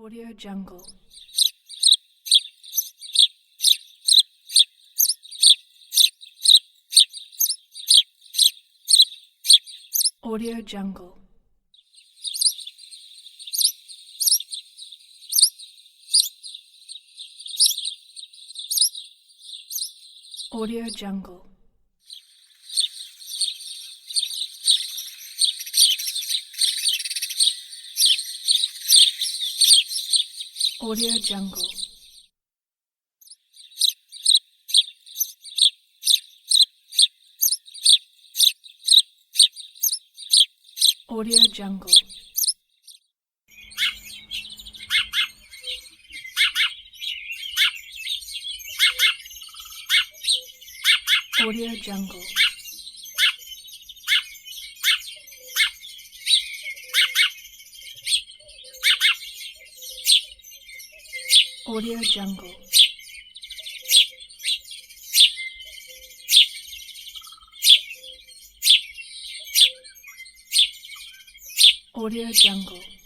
Audio Jungle. Audio Jungle. Audio Jungle. Audio Jungle. Audio Jungle. Audio Jungle. Audio Jungle. Audio Jungle.